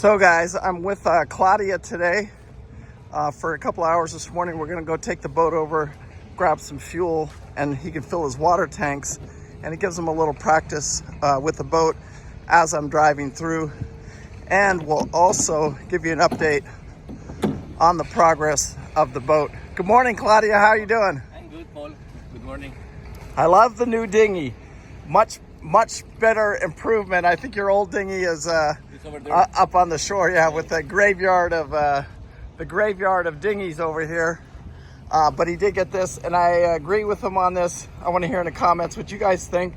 So guys, I'm with Claudia today for a couple hours this morning. We're gonna go take the boat over, grab some fuel, and he can fill his water tanks, and it gives him a little practice with the boat as I'm driving through. And we'll also give you an update on the progress of the boat. Good morning, Claudia, how are you doing? I'm good, Paul. Good morning. I love the new dinghy. Much better improvement. I think your old dinghy is up on the shore, with the graveyard of dinghies over here. But he did get this, and I agree with him on this. I want to hear in the comments what you guys think,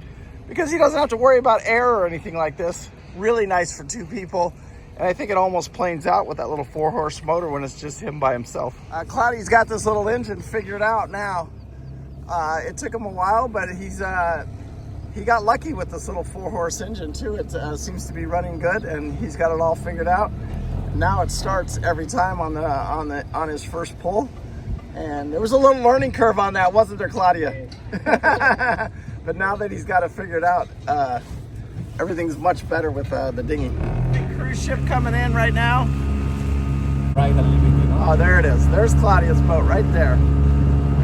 because he doesn't have to worry about air or anything like this. Really nice for two people, and I think it almost planes out with that little 4-horse motor when it's just him by himself. Claudia's got this little engine figured out now. It took him a while, but he got lucky with this little 4-horse engine too. It seems to be running good, and he's got it all figured out. Now it starts every time on his first pull, and there was a little learning curve on that, wasn't there, Claudia? But now that he's got it figured out, everything's much better with the dinghy. Big cruise ship coming in right now. Right, a little bit, Oh, there it is. There's Claudia's boat right there.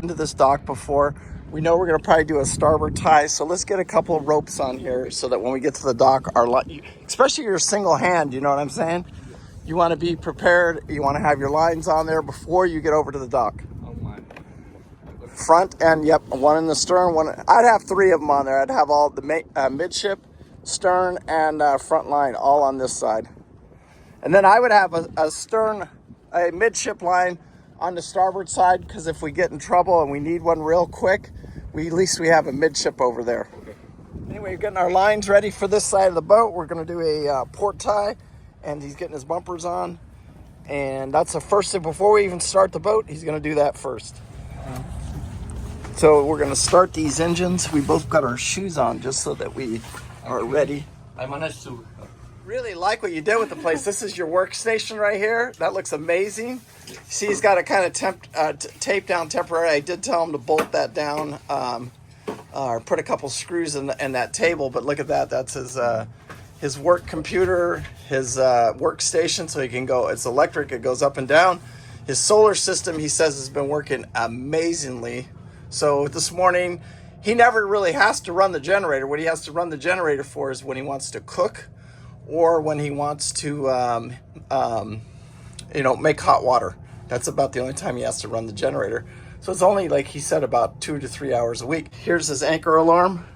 Into this dock before. We know we're going to probably do a starboard tie, so let's get a couple of ropes on here so that when we get to the dock, especially your single hand, you know what I'm saying? You want to be prepared. You want to have your lines on there before you get over to the dock. Oh my. Front and, one in the stern. I'd have 3 of them on there. I'd have all the midship, stern, and front line all on this side. And then I would have a midship line on the starboard side, because if we get in trouble and we need one real quick, at least we have a midship over there. Okay. Anyway, we're getting our lines ready for this side of the boat. We're going to do a port tie, and he's getting his bumpers on. And that's the first thing. Before we even start the boat, he's going to do that first. So we're going to start these engines. We both got our shoes on just so that we are ready. I managed to. Really like what you did with the place. This is your workstation right here. That looks amazing. See, he's got it kind of taped down temporarily. I did tell him to bolt that down or put a couple screws in that table, but look at that. That's his work computer, his workstation, so he can go. It's electric. It goes up and down. His solar system, he says, has been working amazingly. So this morning, he never really has to run the generator. What he has to run the generator for is when he wants to cook, or when he wants to, make hot water. That's about the only time he has to run the generator. So it's only, like he said, about 2 to 3 hours a week. Here's his anchor alarm.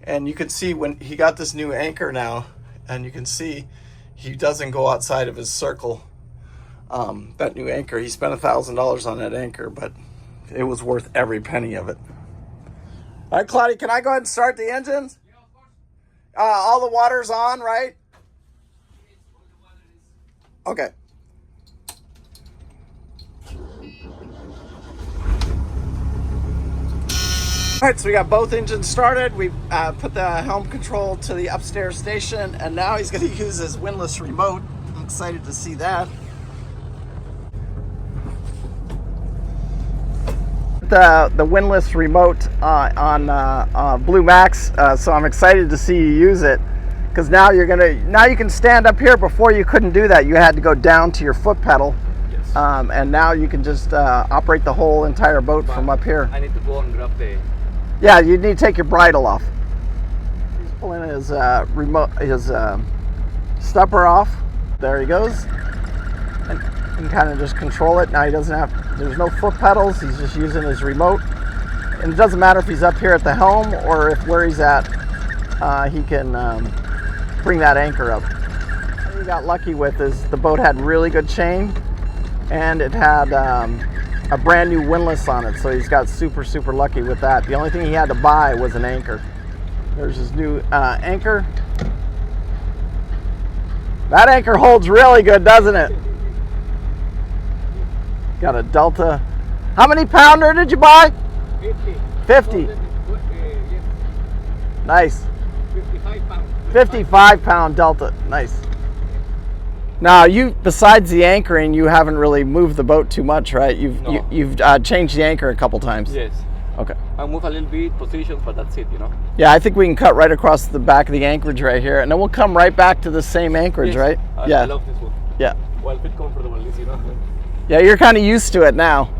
And you can see when he got this new anchor now, and you can see he doesn't go outside of his circle. That new anchor, he spent $1,000 on that anchor, but it was worth every penny of it. All right, Claudia, can I go ahead and start the engines? All the water's on, right? Okay. All right, so we got both engines started. We put the helm control to the upstairs station, and now he's going to use his windlass remote. I'm excited to see that. The windlass remote on Blue Max, so I'm excited to see you use it, because now you can stand up here. Before you couldn't do that. You had to go down to your foot pedal. Yes. And now you can just operate the whole entire boat from up here. I need to go and grab the. Yeah, you need to take your bridle off. He's pulling his stopper off. There he goes. And you can kind of just control it. Now he doesn't have, there's no foot pedals. He's just using his remote. And it doesn't matter if he's up here at the helm or if where he's at, he can bring that anchor up. What he got lucky with is the boat had really good chain, and it had a brand new windlass on it. So he's got super lucky with that. The only thing he had to buy was an anchor. There's his new anchor. That anchor holds really good, doesn't it? Got a Delta. How many pounder did you buy? 50. Yes. Nice. 55 pounds. 55 pound Delta. Nice. Now, besides the anchoring, you haven't really moved the boat too much, right? You've changed the anchor a couple times. Yes. Okay. I move a little bit positions, but that's it, you know. Yeah, I think we can cut right across the back of the anchorage right here, and then we'll come right back to the same anchorage, Yes, right? I love this one. Yeah. Well, a bit comfortable, you know. Yeah, you're kind of used to it now.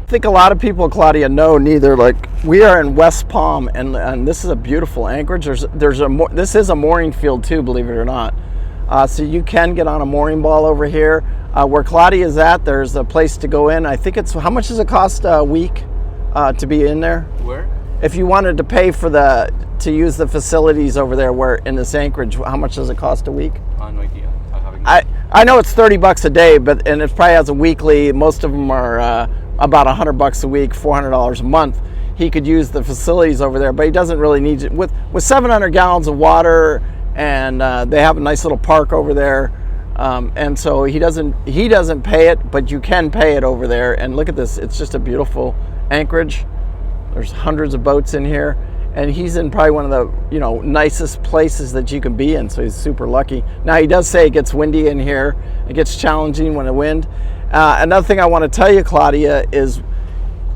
I think a lot of people, Claudia, know neither. Like, we are in West Palm, and this is a beautiful anchorage. This is a mooring field too, believe it or not. So you can get on a mooring ball over here. Where Claudia is at, there's a place to go in. I think it's, how much does it cost a week to be in there? Where? If you wanted to pay for to use the facilities over there, where in this anchorage, how much does it cost a week? No idea. I know it's $30 a day, and it probably has a weekly. Most of them are about $100 a week, $400 a month. He could use the facilities over there, but he doesn't really need it. With 700 gallons of water, and they have a nice little park over there, and so he doesn't pay it, but you can pay it over there. And look at this; it's just a beautiful anchorage. There's hundreds of boats in here, and he's in probably one of the nicest places that you can be in. So he's super lucky. Now he does say it gets windy in here. It gets challenging when the wind. Another thing I want to tell you, Claudia, is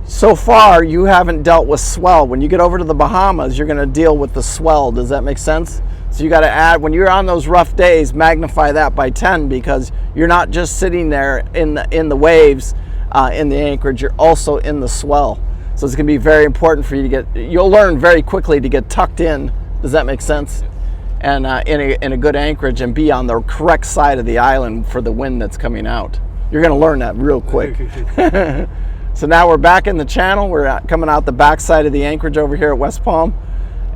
so far you haven't dealt with swell. When you get over to the Bahamas, you're going to deal with the swell. Does that make sense? So you got to add, when you're on those rough days, magnify that by 10, because you're not just sitting there in the waves in the anchorage. You're also in the swell. So it's going to be very important for you to you'll learn very quickly to get tucked in. Does that make sense? And in a good anchorage, and be on the correct side of the island for the wind that's coming out. You're going to learn that real quick. So now we're back in the channel. We're coming out the back side of the anchorage over here at West Palm.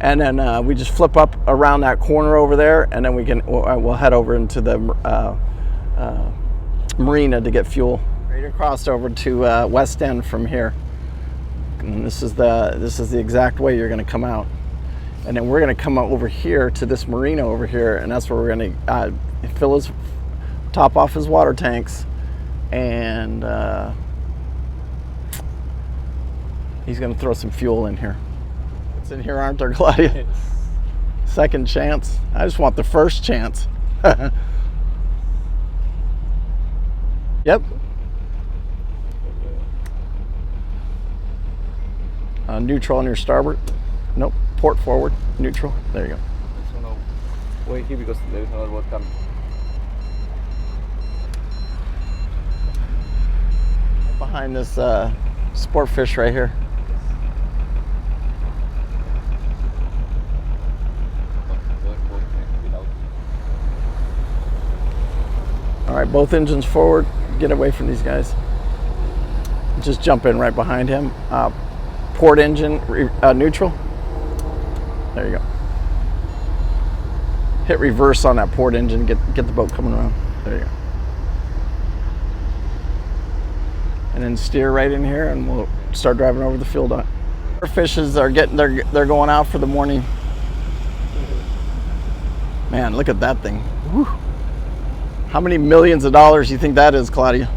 And then we just flip up around that corner over there, and then we'll head over into the marina to get fuel. Right across over to West End from here. And this is the exact way you're going to come out. And then we're going to come out over here to this marina over here, and that's where we're going to top off his water tanks. And he's going to throw some fuel in here. It's in here, aren't there, Claudia? Second chance. I just want the first chance. Yep. Neutral on your starboard. Nope. Port forward. Neutral. There you go. So now, wait here because there is another boat coming. Behind this sport fish right here. All right, both engines forward. Get away from these guys. Just jump in right behind him. Port engine neutral. There you go. Hit reverse on that port engine. Get the boat coming around. There you go. And then steer right in here, and we'll start driving over the fuel dock. Our fishes are they're going out for the morning. Man, look at that thing. Whew. How many millions of dollars do you think that is, Claudia?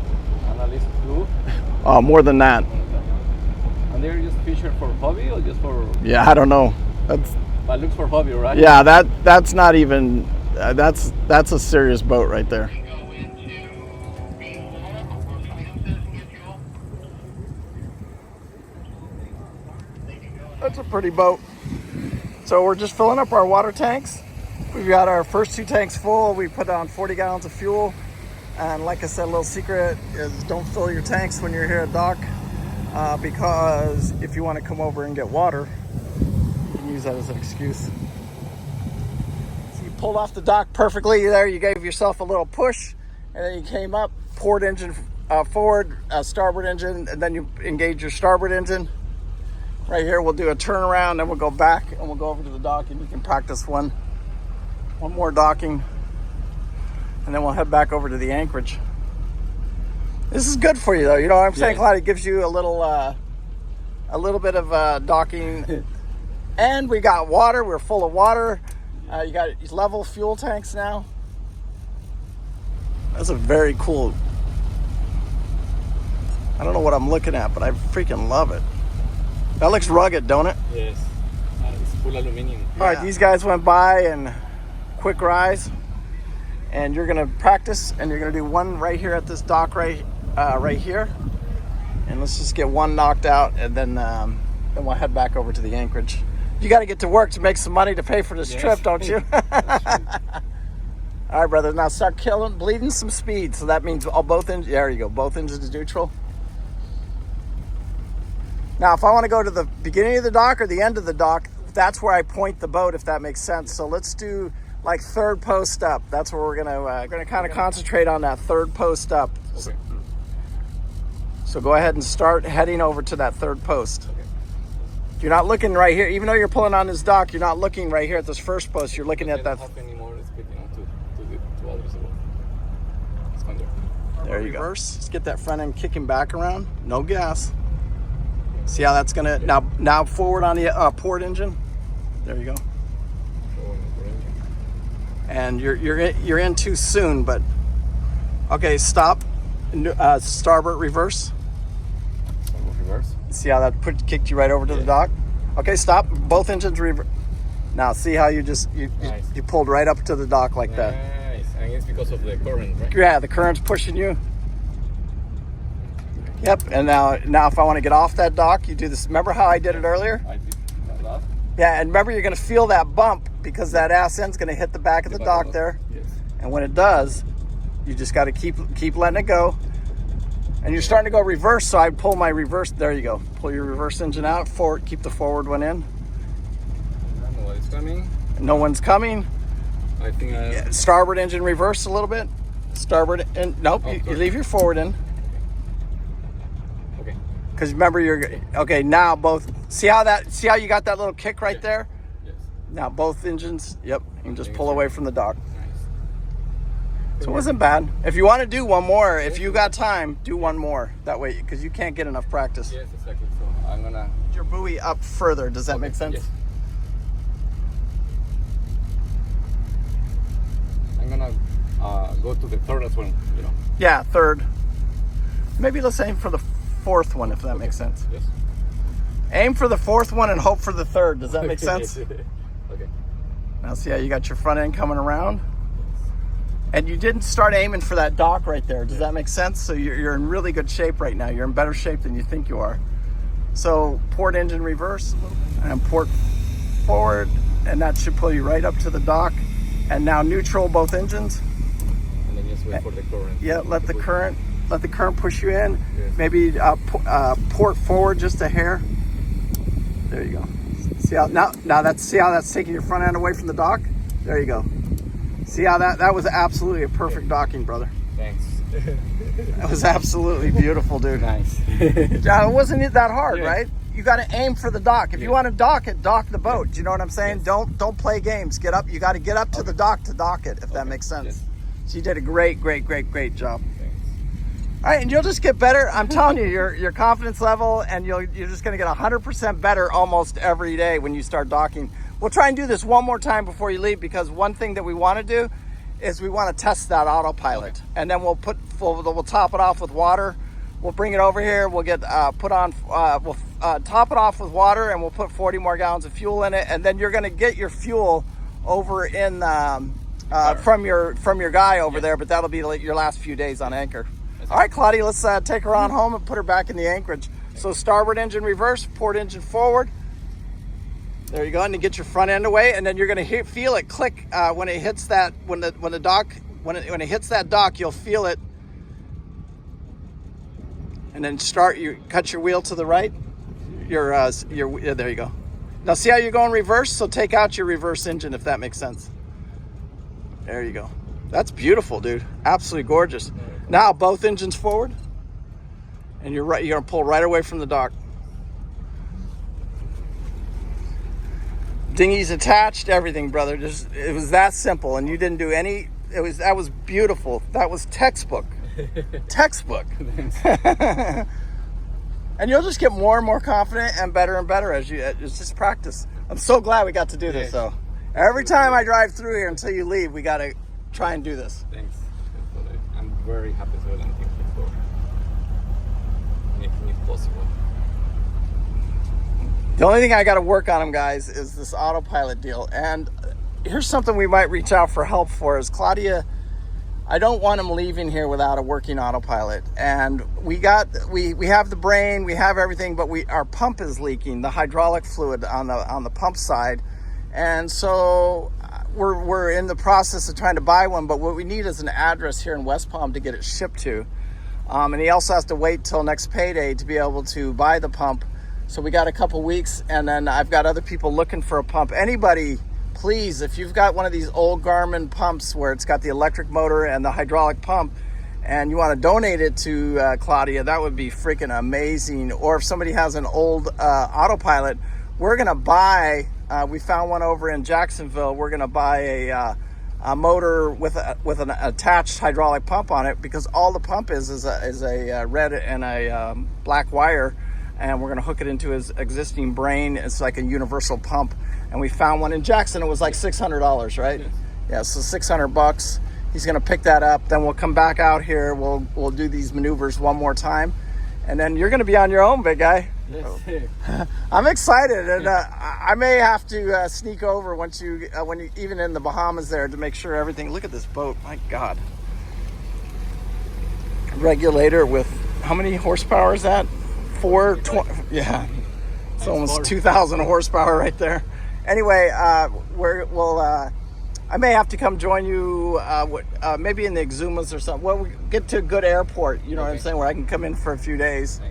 At least 2. Oh, more than that. And they're just fishing for hobby or just for? Yeah, I don't know. That looks for hobby, right? Yeah, that's not even. That's a serious boat right there. That's a pretty boat. So we're just filling up our water tanks. We've got our first 2 tanks full. We put on 40 gallons of fuel. And like I said, a little secret is don't fill your tanks when you're here at dock, because if you want to come over and get water, you can use that as an excuse. So you pulled off the dock perfectly there. You gave yourself a little push, and then you came up, port engine forward, starboard engine, and then you engage your starboard engine. Right here, we'll do a turnaround, then we'll go back and we'll go over to the dock, and you can practice one more docking, and then we'll head back over to the anchorage. This is good for you, though. You know what I'm saying, Claudia? It gives you a little bit of docking, and we got water. We're full of water. You got level fuel tanks now. That's a very cool. I don't know what I'm looking at, but I freaking love it. That looks rugged, don't it? Yes. It's full aluminum. All right, these guys went by and quick rise, and you're gonna practice, and you're gonna do one right here at this dock right here, And let's just get one knocked out, and then we'll head back over to the Anchorage. You got to get to work to make some money to pay for this trip, don't you? All right, brother. Now start bleeding some speed. So that means both engines. There you go. Both engines neutral. Now, if I want to go to the beginning of the dock or the end of the dock, that's where I point the boat, if that makes sense. So let's do like third post up. That's where we're gonna kind of concentrate on that third post up. Okay. So go ahead and start heading over to that third post. Okay. You're not looking right here, even though you're pulling on this dock. You're not looking right here at this first post. You're looking at that. There you go. Reverse. Let's get that front end kicking back around. No gas. See how that's gonna now forward on the port engine. There you go. And you're in too soon, but okay. Stop. Starboard reverse. Reverse. See how that kicked you right over to the dock? Okay, stop. Both engines reverse. Now see how you pulled right up to the dock like that. Nice. And it's because of the current, right? Yeah, the current's pushing you. Yep. And now if I want to get off that dock, you do this. Remember how I did it earlier? I did that. Yeah, and remember you're going to feel that bump because that ass end's going to hit the back of the dock there. Yes. And when it does, you just got to keep letting it go. And you're starting to go reverse, so I pull my reverse. There you go. Pull your reverse engine out. Forward. Keep the forward one in. Nobody's coming. No one's coming. I think starboard engine reverse a little bit. Starboard and nope. You leave your forward in. Okay. Because remember okay. Now both. See how you got that little kick right there. Yes. Now both engines. Yep. You can just pull away from the dock. Nice. So it wasn't bad. If you want to do one more, if you got time, do one more. That way, because you can't get enough practice. Yes, exactly. So I'm gonna Put your buoy up further. Does that make sense? Yes. I'm gonna go to the third one. Yeah, third. Maybe let's aim for the fourth one, if that makes sense. Yes. Aim for the fourth one and hope for the third. Does that make sense? Okay. Now see how you got your front end coming around? And you didn't start aiming for that dock right there. Does that make sense? So you're in really good shape right now. You're in better shape than you think you are. So port engine reverse and port forward, and that should pull you right up to the dock. And now neutral both engines. And then just wait for the current. Yeah, let the current push you in. Yes. Maybe port forward just a hair. There you go. See how that's taking your front end away from the dock? There you go. See how that was absolutely a perfect docking, brother. Thanks. That was absolutely beautiful, dude. Nice. It wasn't that hard, right? You got to aim for the dock. If you want to dock it, dock the boat. Do you know what I'm saying? Yes. Don't play games. Get up. You got to get up to the dock to dock it, if that makes sense. Yes. So you did a great job. All right, and you'll just get better. I'm telling you, your confidence level, and you're just going to get 100% better almost every day when you start docking. We'll try and do this one more time before you leave, because one thing that we want to do is we want to test that autopilot, and then we'll top it off with water. We'll bring it over here. We'll get we'll top it off with water, and we'll put 40 more gallons of fuel in it, and then you're going to get your fuel over in from your guy over there, but that'll be like your last few days on anchor. All right, Claudia, let's take her on home and put her back in the Anchorage. So starboard engine reverse, port engine forward. There you go, and then get your front end away, and then you're going to feel it click when it hits that when it hits that dock. You'll feel it, and then cut your wheel to the right. There you go. Now see how you're going reverse? So take out your reverse engine, if that makes sense. There you go. That's beautiful, dude. Absolutely gorgeous. Now both engines forward, and you're gonna pull right away from the dock. Dinghy's attached, everything, brother. It was that simple, and you didn't do any. That was beautiful. That was textbook. Textbook. And you'll just get more and more confident and better as it's just practice. I'm so glad we got to do this, though. Every time I drive through here until you leave, we got to try and do this. Thanks. I'm very happy to thank you for making it possible. The only thing I got to work on them, guys, is this autopilot deal. And here's something we might reach out for help for is Claudia. I don't want him leaving here without a working autopilot. And we have the brain, we have everything, but our pump is leaking, the hydraulic fluid on the pump side. And so we're in the process of trying to buy one, but what we need is an address here in West Palm to get it shipped to. And he also has to wait till next payday to be able to buy the pump. So we got a couple weeks, and then I've got other people looking for a pump. Anybody, please, if you've got one of these old Garmin pumps where it's got the electric motor and the hydraulic pump, and you want to donate it to Claudia, that would be freaking amazing. Or if somebody has an old Autopilot, we're going to buy, we found one over in Jacksonville, we're going to buy a motor with an attached hydraulic pump on it, because all the pump is a red and a black wire, and we're going to hook it into his existing brain. It's like a universal pump, and we found one in Jackson. It was like $600, right? Yes. Yeah, so $600. He's going to pick that up. Then we'll come back out here. We'll do these maneuvers one more time, and then you're going to be on your own, big guy. Yes. I'm excited, and I may have to sneak over when you even in the Bahamas there to make sure everything. Look at this boat, my God! Regulator with how many horsepower is that? 420. Yeah, it's almost 2,000 horsepower right there. Anyway, I may have to come join you, maybe in the Exumas or something. Well, we get to a good airport, you know what I'm saying, where I can come in for a few days.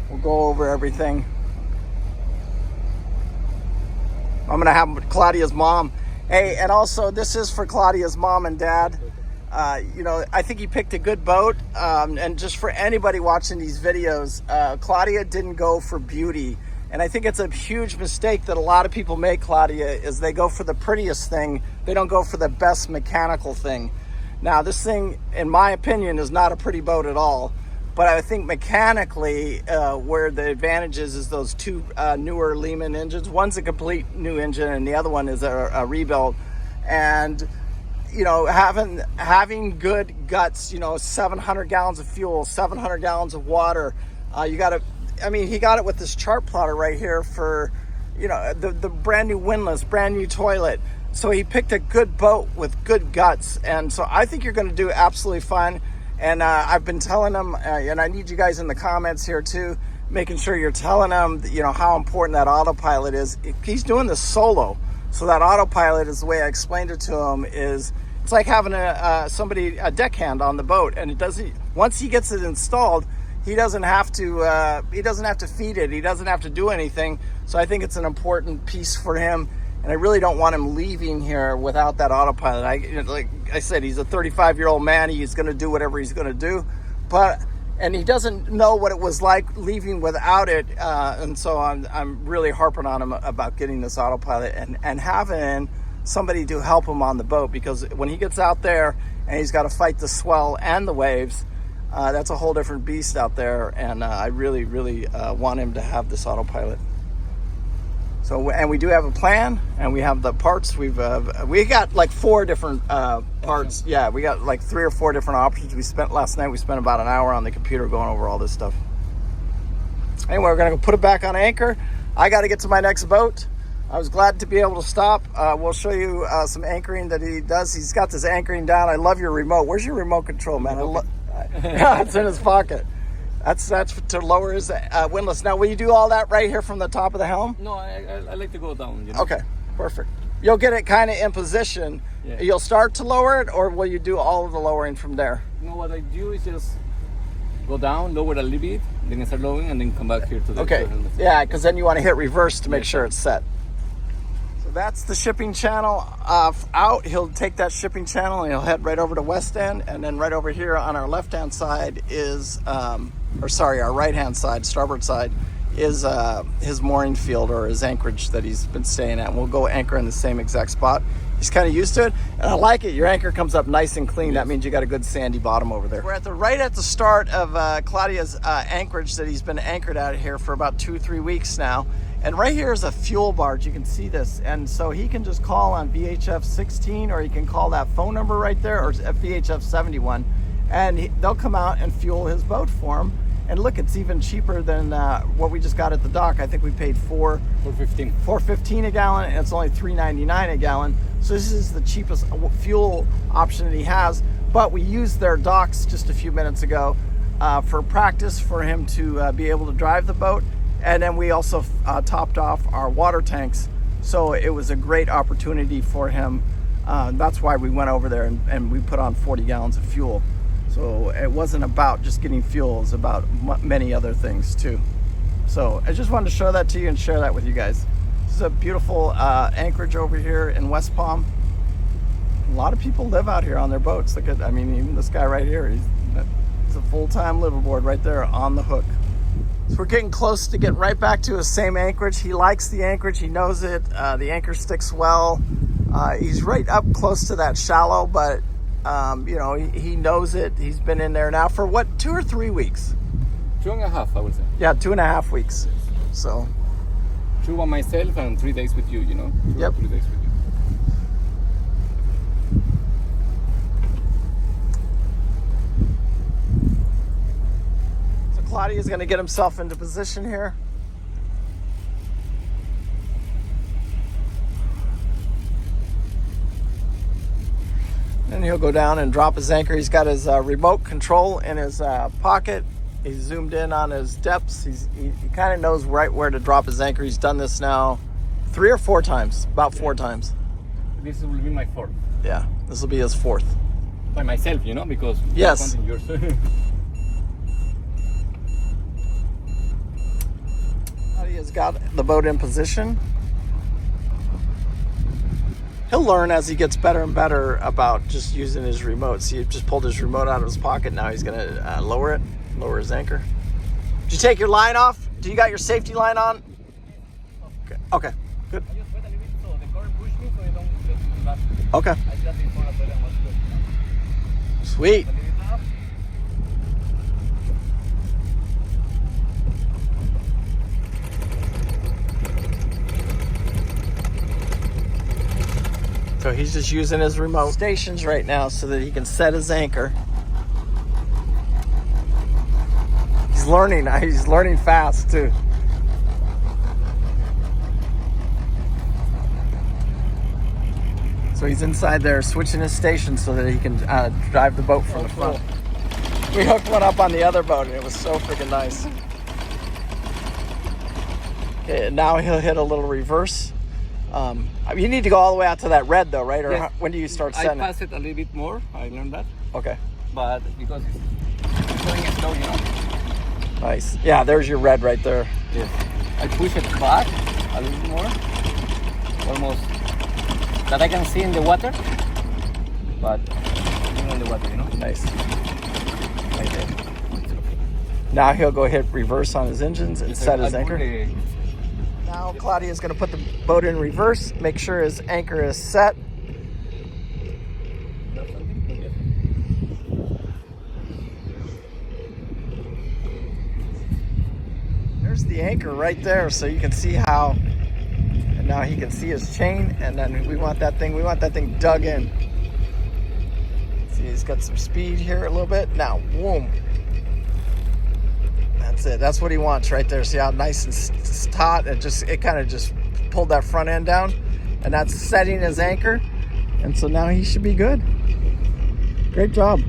We'll go over everything. I'm going to have Claudia's mom. Hey, and also this is for Claudia's mom and dad. You know, I think he picked a good boat. And just for anybody watching these videos, Claudia didn't go for beauty. And I think it's a huge mistake that a lot of people make, Claudia, is they go for the prettiest thing. They don't go for the best mechanical thing. Now, this thing, in my opinion, is not a pretty boat at all. But I think mechanically, where the advantage is those two newer Lehman engines. One's a complete new engine, and the other one is a rebuild. And you know, having good guts, you know, 700 gallons of fuel, 700 gallons of water. He got it with this chart plotter right here for, you know, the brand new windlass, brand new toilet. So he picked a good boat with good guts. And so I think you're going to do absolutely fine. And I've been telling them, and I need you guys in the comments here too, making sure you're telling them, you know, how important that autopilot is. He's doing this solo. So that autopilot is the way I explained it to him is, it's like having a deckhand on the boat, and it doesn't. Once he gets it installed, he doesn't have to. He doesn't have to feed it. He doesn't have to do anything. So I think it's an important piece for him, and I really don't want him leaving here without that autopilot. Like I said, he's a 35-year-old man. He's going to do whatever he's going to do, and he doesn't know what it was like leaving without it. And so I'm really harping on him about getting this autopilot and having somebody to help him on the boat, because when he gets out there and he's got to fight the swell and the waves, that's a whole different beast out there. And I really, really want him to have this autopilot. So, and we do have a plan, and we have the parts. We got like 4 different parts. Yeah, we got like 3 or 4 different options. We spent about an hour on the computer going over all this stuff. Anyway, we're gonna go put it back on anchor. I got to get to my next boat. I was glad to be able to stop. We'll show you some anchoring that he does. He's got this anchoring down. I love your remote. Where's your remote control, man? Yeah, it's in his pocket. That's to lower his windlass. Now, will you do all that right here from the top of the helm? No, I like to go down. You know? Okay, perfect. You'll get it kind of in position. Yeah. You'll start to lower it, or will you do all of the lowering from there? No, what I do is just go down, lower a little bit, then start lowering, and then come back here to the... Okay, yeah, because then you want to hit reverse to make sure it's set. So that's the shipping channel out. He'll take that shipping channel and he'll head right over to West End, and then right over here on our left-hand side is, our right-hand side, starboard side, is his mooring field, or his anchorage that he's been staying at. And we'll go anchor in the same exact spot. He's kind of used to it, and I like it. Your anchor comes up nice and clean. That means you got a good sandy bottom over there. We're right at the start of Claudia's anchorage that he's been anchored out here for about 2-3 weeks now. And right here is a fuel barge. You can see this. And so he can just call on VHF 16, or he can call that phone number right there, or VHF 71, and they'll come out and fuel his boat for him. And look, it's even cheaper than what we just got at the dock. I think we paid $4.15 a gallon, and it's only $3.99 a gallon. So this is the cheapest fuel option that he has. But we used their docks just a few minutes ago for practice for him to be able to drive the boat. And then we also topped off our water tanks. So it was a great opportunity for him. That's why we went over there and we put on 40 gallons of fuel. So it wasn't about just getting fuel, it was about many other things too. So I just wanted to show that to you and share that with you guys. This is a beautiful Anchorage over here in West Palm. A lot of people live out here on their boats. Look at, I mean, even this guy right here, he's a full-time liveaboard right there on the hook. So we're getting close to getting right back to his same anchorage. He likes the anchorage, he knows it. The anchor sticks well. He's right up close to that shallow, but you know, he knows it. He's been in there now for what, 2 or 3 weeks? 2.5, I would say. Yeah, 2.5 weeks. So 2 by myself and 3 days with you, you know? 2 Yep. or 3 days with you. So Claudia's going to get himself into position here. And he'll go down and drop his anchor. He's got his remote control in his pocket. He's zoomed in on his depths. He kind of knows right where to drop his anchor. He's done this now 3 or 4 times, about 4 times. This will be my 4th. Yeah, this will be his 4th. By myself, you know, because Yes. yours. Claudia's got the boat in position. He'll learn as he gets better and better about just using his remote. See, he just pulled his remote out of his pocket. Now he's gonna lower his anchor. Did you take your line off? Do you got your safety line on? Okay, good. I just went a little bit so the current pushed me so I don't get to that. Okay, I just before I put it on good. sweet. A little bit up. So he's just using his remote stations right now so that he can set his anchor. He's learning fast too. So he's inside there switching his station so that he can drive the boat from the front. We hooked one up on the other boat and it was so freaking nice. Okay, now he'll hit a little reverse. You need to go all the way out to that red though, right? Or Yes. when do you start I setting pass it a little bit more. I learned that. Okay, But because it's going slow, you know. nice. Yeah, there's your red right there. Yes. I push it back a little bit more. Almost that I can see in the water. But in the water, you know. Nice. Right there. Now he'll go hit reverse on his engines and set his anchor. Now Claudia's going to put the boat in reverse, make sure his anchor is set. There's the anchor right there, so you can see how, and now he can see his chain, and then we want that thing dug in. See, he's got some speed here a little bit. Now, boom. That's it. That's what he wants right there. See how nice and taut. It kind of just pulled that front end down, and that's setting his anchor. And so now he should be good. Great job.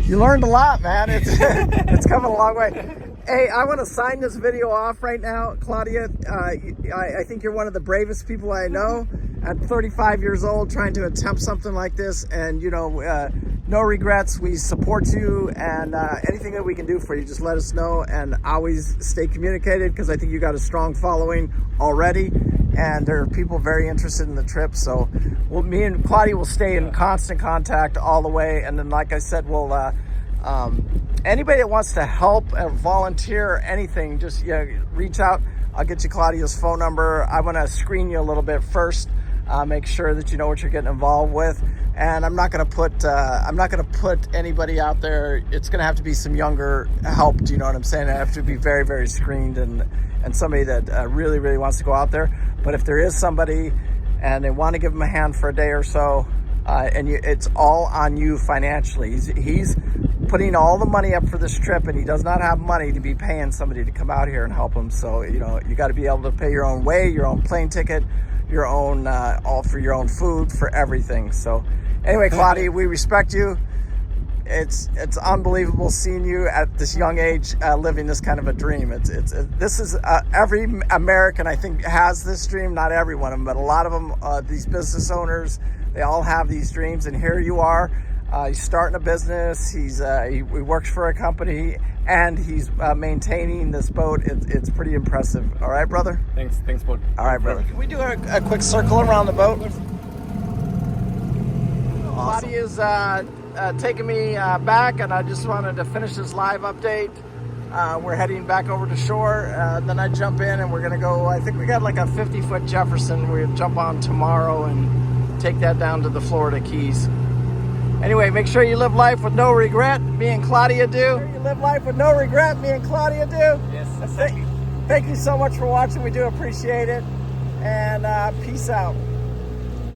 You learned a lot, man. It's coming a long way. Hey, I want to sign this video off right now, Claudia. I think you're one of the bravest people I know. At 35 years old, trying to attempt something like this, and you know, no regrets. We support you, and anything that we can do for you, just let us know, and always stay communicated, because I think you got a strong following already, and there are people very interested in the trip. So me and Claudia will stay in constant contact all the way, and then like I said, we'll anybody that wants to help or volunteer or anything, just reach out. I'll get you Claudia's phone number. I want to screen you a little bit first. Make sure that you know what you're getting involved with, and I'm not going to put anybody out there. It's going to have to be some younger help. Do you know what I'm saying? I have to be very, very screened and somebody that really, really wants to go out there. But if there is somebody and they want to give them a hand for a day or so, it's all on you financially. He's putting all the money up for this trip, and he does not have money to be paying somebody to come out here and help him. So, you know, you got to be able to pay your own way, your own plane ticket, your own, all for your own food, for everything. So anyway, Claudia, we respect you. It's unbelievable seeing you at this young age living this kind of a dream. This is every American, I think, has this dream. Not every one of them, but a lot of them, these business owners, they all have these dreams. And here you are. He's starting a business. He works for a company, and he's maintaining this boat. It's pretty impressive. All right, brother? Thanks, Paul. All right, brother. Can we do a quick circle around the boat? Awesome. Claudia's taking me back, and I just wanted to finish this live update. We're heading back over to shore. Then I jump in, and we're going to go, I think we got like a 50-foot Jefferson. We'll jump on tomorrow and take that down to the Florida Keys. Anyway, make sure you live life with no regret. Me and Claudia do. You live life with no regret. Me and Claudia do. Yes, exactly. Thank you so much for watching. We do appreciate it. And peace out.